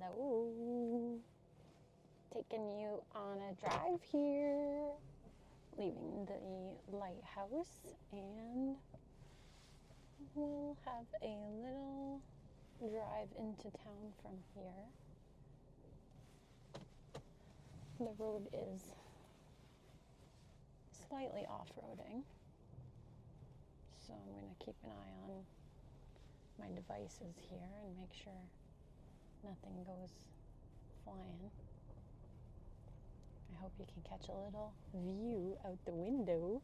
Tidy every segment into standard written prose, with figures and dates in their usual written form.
Hello. Taking you on a drive here, leaving the lighthouse, and we'll have a little drive into town from here. The road is slightly off-roading, so I'm going to keep an eye on my devices here and make sure nothing goes flying. I hope you can catch a little view out the window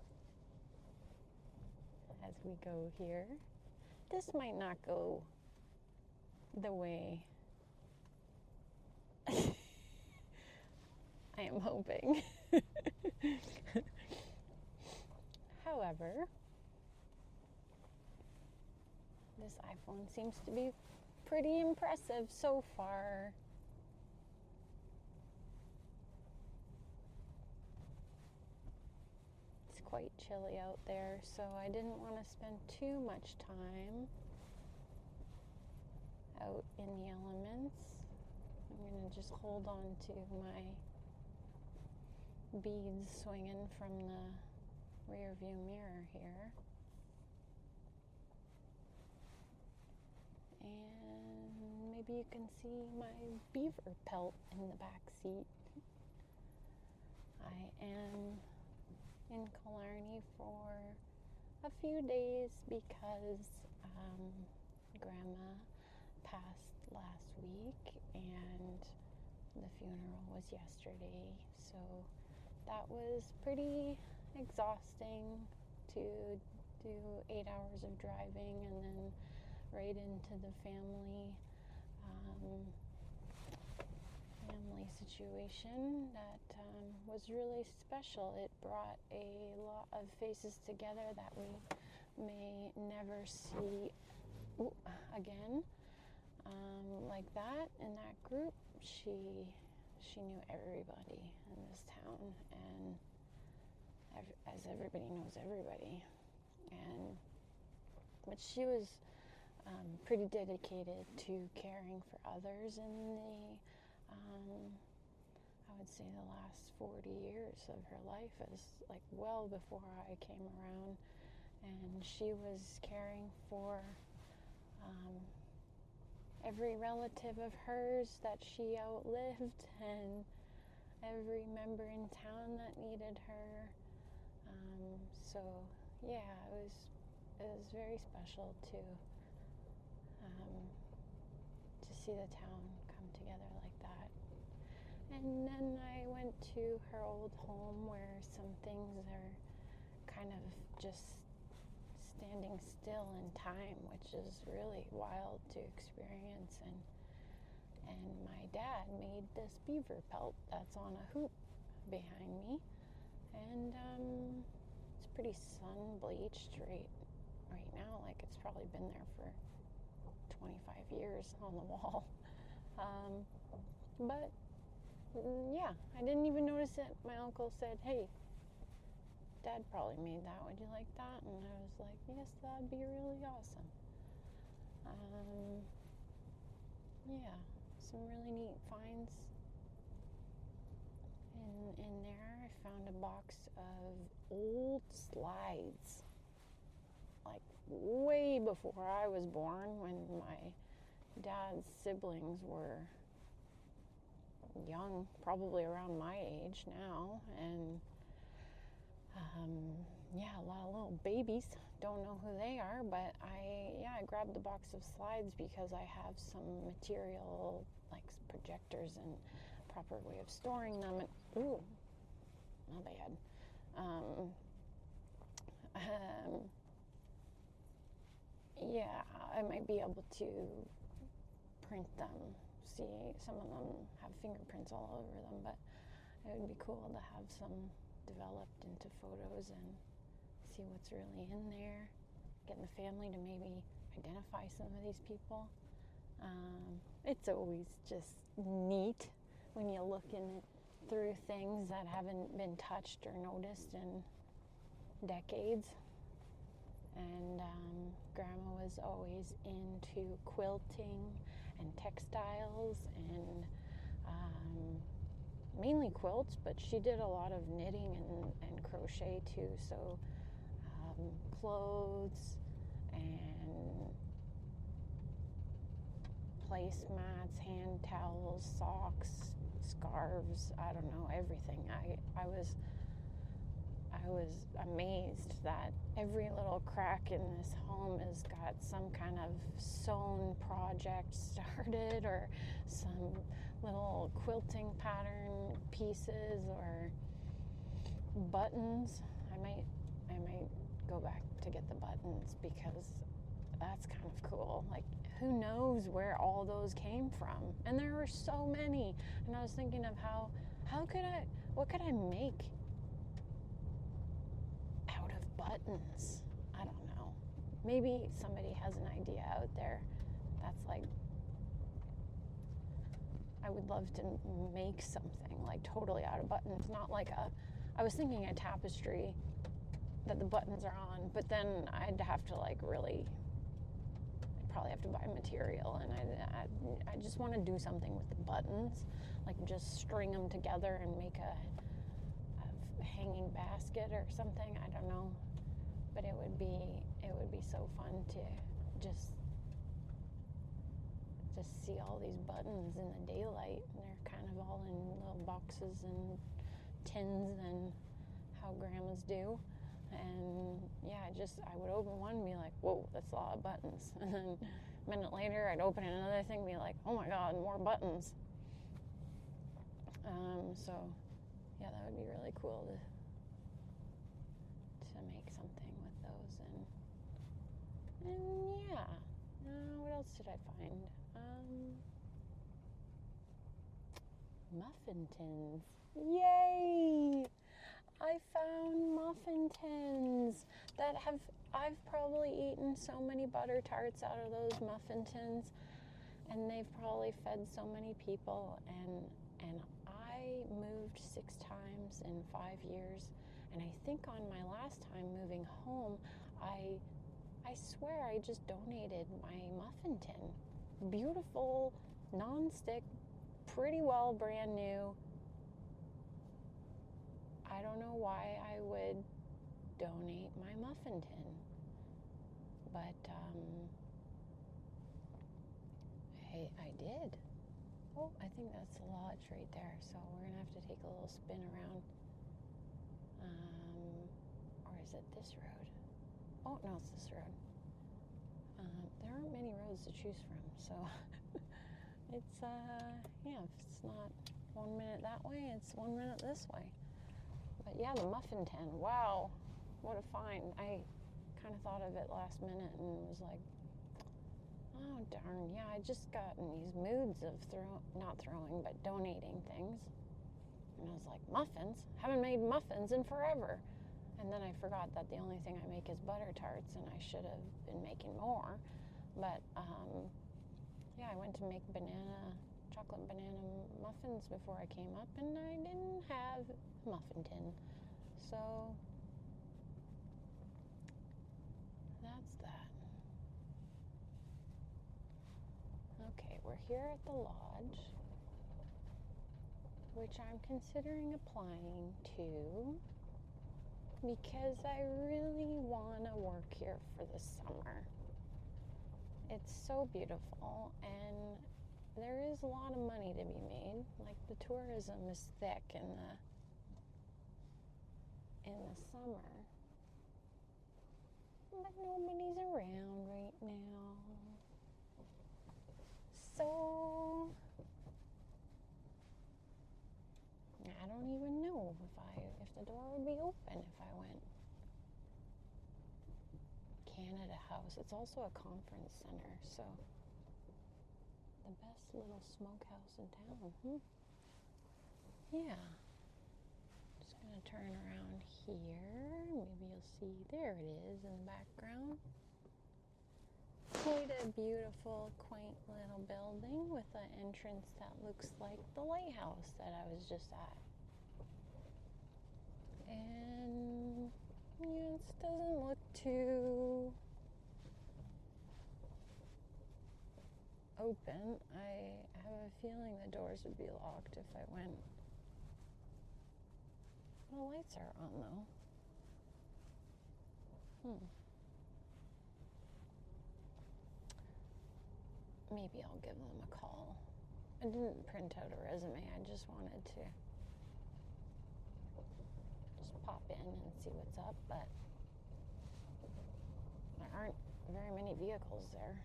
as we go here. This might not go the way I am hoping. However, this iPhone seems to be pretty impressive so far. It's quite chilly out there, so I didn't want to spend too much time out in the elements. I'm going to just hold on to my beads swinging from the rear view mirror here. And maybe you can see my beaver pelt in the back seat. I am in Killarney for a few days because Grandma passed last week and the funeral was yesterday. So that was pretty exhausting to do 8 hours of driving and then right into the family situation that was really special. It brought a lot of faces together that we may never see again like that in that group. She knew everybody in this town, and as everybody knows everybody, but she was pretty dedicated to caring for others in the I would say the last 40 years of her life, is like well before I came around, and she was caring for every relative of hers that she outlived and every member in town that needed her. So yeah, it was very special to see the town come together like that. And then I went to her old home where some things are kind of just standing still in time, which is really wild to experience. And my dad made this beaver pelt that's on a hoop behind me, and it's pretty sun bleached right now. Like it's probably been there for 25 years on the wall. But yeah, I didn't even notice it. My uncle said, "Hey, Dad probably made that. Would you like that?" And I was like, "Yes, that'd be really awesome." Yeah, some really neat finds in there. I found a box of old slides, like way before I was born, when my dad's siblings were young, probably around my age now, and yeah, a lot of little babies. Don't know who they are, but I grabbed the box of slides because I have some material like projectors and proper way of storing them. And ooh, not bad. Yeah, I might be able to print them. See, some of them have fingerprints all over them, but it would be cool to have some developed into photos and see what's really in there. Getting the family to maybe identify some of these people. It's always just neat when you look through things that haven't been touched or noticed in decades. And Grandma was always into quilting and textiles and mainly quilts, but she did a lot of knitting and crochet too. So clothes and placemats, hand towels, socks, scarves, I don't know, everything. I was amazed that every little crack in this home has got some kind of sewn project started, or some little quilting pattern pieces, or buttons. I might go back to get the buttons, because that's kind of cool. Like, who knows where all those came from? And there were so many. And I was thinking of what could I make out of buttons? I don't know. Maybe somebody has an idea out there that's like, I would love to make something like totally out of buttons. Not like I was thinking a tapestry that the buttons are on, but then I'd have to like really, I'd probably have to buy material, and I just want to do something with the buttons, like just string them together and make a hanging basket or something. I don't know, but it would be so fun to just see all these buttons in the daylight. And they're kind of all in little boxes and tins, and how grandmas do. And yeah, I would open one and be like, whoa, that's a lot of buttons. And then a minute later, I'd open another thing and be like, oh my God, more buttons. So yeah, that would be really cool to make something with those. And yeah, what else did I find? Muffin tins. Yay! I found muffin tins that I've probably eaten so many butter tarts out of those muffin tins, and they've probably fed so many people, and I moved 6 times in 5 years, and I think on my last time moving home, I swear I just donated my muffin tin. Beautiful, non-stick, pretty well brand new. I don't know why I would donate my muffin tin, but I did. Oh, I think that's the lodge right there, so we're gonna have to take a little spin around. Or is it this road? Oh no, it's this road. There aren't many roads to choose from, so it's if it's not 1 minute that way, it's 1 minute this way. But yeah, the muffin tin, wow, what a find. I kind of thought of it last minute and was like, oh darn, yeah, I just got in these moods of donating things. And I was like, muffins? Haven't made muffins in forever. And then I forgot that the only thing I make is butter tarts, and I should have been making more. But yeah, I went to make chocolate banana muffins before I came up, and I didn't have a muffin tin. So that's that. Okay, we're here at the lodge, which I'm considering applying to, because I really want to work here for the summer. It's so beautiful, and there is a lot of money to be made. Like, the tourism is thick in the summer, but nobody's around right now. So I don't even know if the door would be open if I went. Canada House. It's also a conference center, so the best little smokehouse in town. Yeah. Just gonna turn around here. Maybe you'll see, there it is in the background. Quite a beautiful, quaint little building with an entrance that looks like the lighthouse that I was just at. And yeah, it doesn't look too open. I have a feeling the doors would be locked if I went. The lights are on though. Maybe I'll give them a call. I didn't print out a resume. I just wanted to just pop in and see what's up, but there aren't very many vehicles there.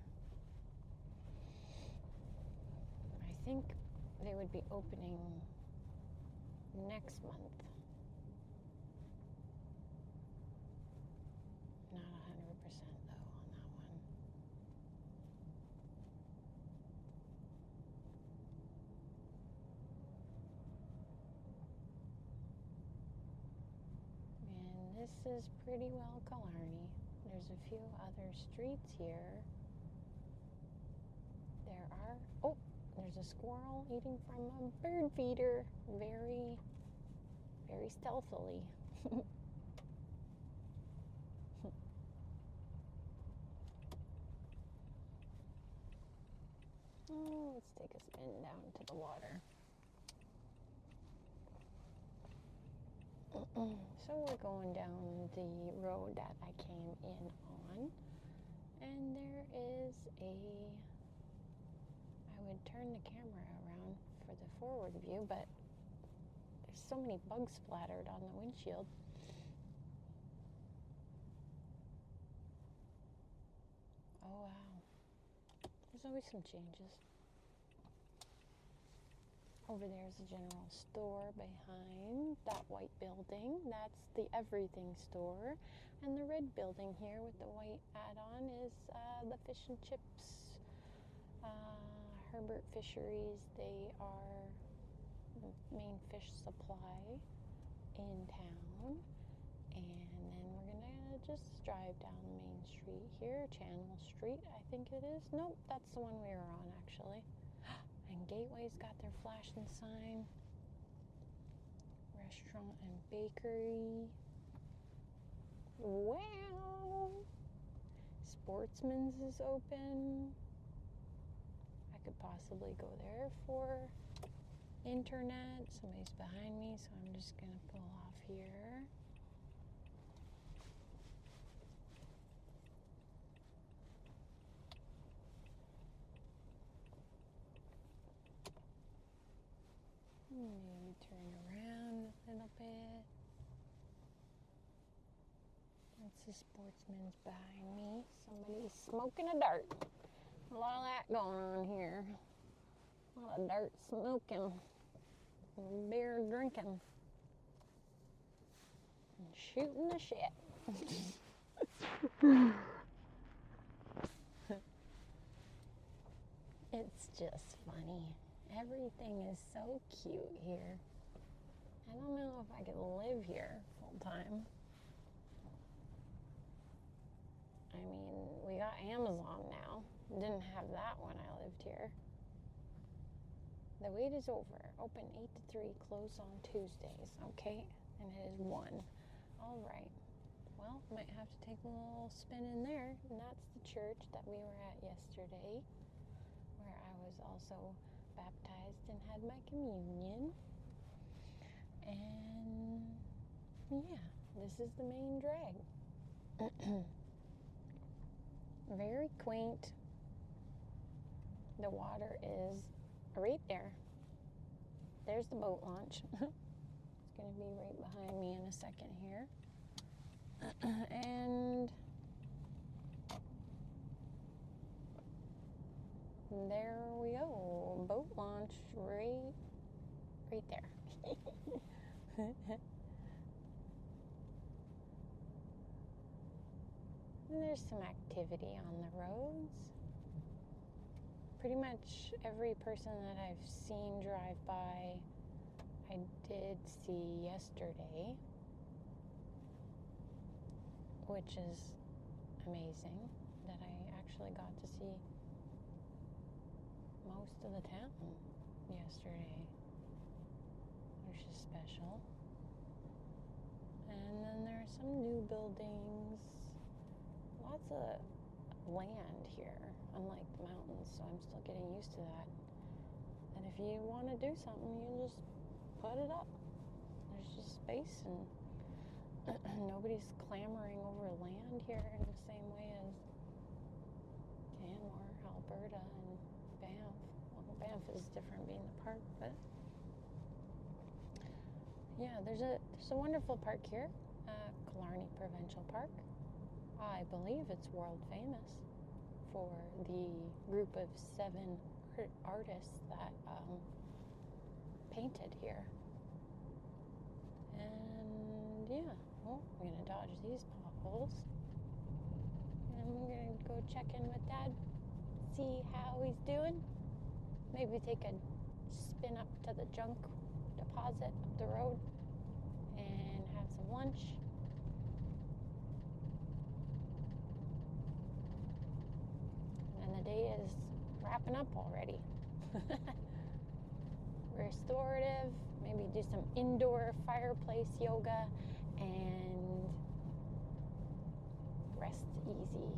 I think they would be opening next month. Not 100% though on that one. And this is pretty well Killarney. There's a few other streets here. There's a squirrel eating from a bird feeder. Very, very stealthily. Oh, let's take a spin down to the water. So we're going down the road that I came in on, and there is I would turn the camera around for the forward view, but there's so many bugs splattered on the windshield. Oh wow, there's always some changes. Over there is a general store behind that white building. That's the everything store. And the red building here with the white add-on is the fish and chips. Herbert Fisheries. They are the main fish supply in town. And then we're gonna just drive down the main street here, Channel Street, I think it is. Nope, that's the one we were on actually. And Gateway's got their flashing sign. Restaurant and bakery. Wow! Sportsman's is open. I could possibly go there for internet. Somebody's behind me, so I'm just gonna pull off here. Maybe turn around a little bit. That's the Sportsman's behind me. Somebody's smoking a dart. A lot of that going on here. A lot of dart smoking. And beer drinking. And shooting the shit. It's just funny. Everything is so cute here. I don't know if I could live here full time. I mean, we got Amazon now. Didn't have that when I lived here. The wait is over. Open 8 to 3, close on Tuesdays, okay? And it is 1. All right. Well, might have to take a little spin in there. And that's the church that we were at yesterday, where I was also baptized and had my communion. And yeah, this is the main drag. Very quaint. The water is right there. There's the boat launch. It's going to be right behind me in a second here. And there we go. Boat launch right there. And there's some activity on the roads. Pretty much every person that I've seen drive by, I did see yesterday, which is amazing that I actually got to see most of the town yesterday, which is special. And then there are some new buildings, lots of land here, unlike the mountains, so I'm still getting used to that. And if you want to do something, you just put it up. There's just space, and nobody's clamoring over land here in the same way as Canmore, Alberta, and Banff. Well, Banff is different being the park, but yeah, there's a wonderful park here, Killarney Provincial Park. I believe it's world famous for the group of 7 artists that painted here. And yeah, well, we're gonna dodge these potholes, and we're gonna go check in with Dad, see how he's doing. Maybe take a spin up to the junk deposit up the road and have some lunch. And the day is wrapping up already. Restorative, maybe do some indoor fireplace yoga and rest easy.